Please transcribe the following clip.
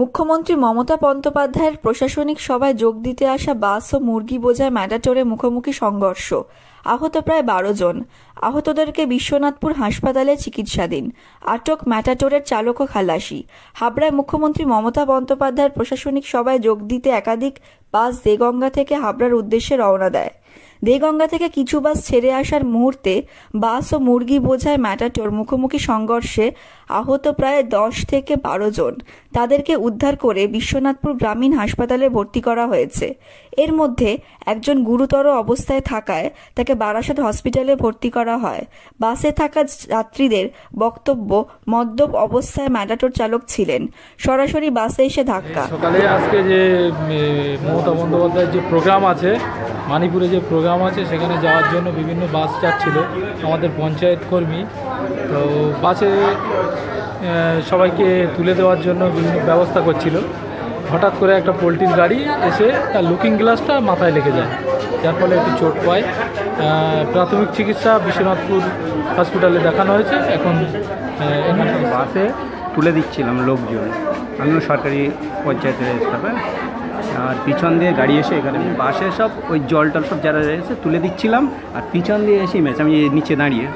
মুখ্যমন্ত্রী মমতা বন্দ্যোপাধ্যায়ের প্রশাসনিক সভায় যোগ দিতে আসা বাস ও মুরগি বোঝাই ম্যাটাডোরে মুখোমুখি সংঘর্ষ। আহত প্রায় 12 জন। আহতদেরকে বিশ্বনাথপুর হাসপাতালে চিকিৎসাধীন। আটক ম্যাটাডোরের চালক ও খালাসি। হাবড়ায় মুখ্যমন্ত্রী মমতা বন্দ্যোপাধ্যায়ের প্রশাসনিক সভায় যোগ দিতে একাধিক বাস দেগঙ্গা থেকে হাবড়ার উদ্দেশ্যে রওনা দেয়। দেগঙ্গা থেকে কিছু বাস ছেড়ে আসার মুহূর্তে বাস ও মুরগি বোঝাই ম্যাটাডোর মুখোমুখি সংঘর্ষে আহত প্রায় 10 থেকে 12 জন। তাদেরকে উদ্ধার করে বিশ্বনাথপুর গ্রামীণ হাসপাতালে ভর্তি করা হয়েছে। এর মধ্যে একজন গুরুতর অবস্থায় থাকায় তাকে বারাসাত হসপিটালে ভর্তি করা হয়। বাসে থাকা যাত্রীদের বক্তব্য, মদ্যপ অবস্থায় ম্যাটাডোর চালক ছিলেন। সরাসরি বাসে এসে ধাক্কা। সকালে আজকে যে মমতা বন্দ্যোপাধ্যায়ের যে প্রোগ্রাম আছে, মানিপুরে যে প্রোগ্রাম আছে, সেখানে যাওয়ার জন্য বিভিন্ন বাস যাচ্ছিল আমাদের পঞ্চায়েত কর্মী। তো বাসে সবাইকে তুলে দেওয়ার জন্য বিভিন্ন ব্যবস্থা করছিল। হঠাৎ করে একটা পোলট্রির গাড়ি এসে তার লুকিং গ্লাসটা মাথায় লেগে যায়, যার ফলে একটু চোট পায়। প্রাথমিক চিকিৎসা বিশ্বনাথপুর হসপিটালে দেখানো হয়েছে। এখন এখানে বাসে তুলে দিচ্ছিলাম লোকজন, আমিও সরকারি পঞ্চায়েতের স্টাফে, আর পিছন দিয়ে গাড়ি এসে এখানে বাসে সব ওই জল টল সব যারা এসে তুলে দিচ্ছিলাম, আর পিছন দিয়ে এসেই মেরেছে। আমি নিচে দাঁড়িয়ে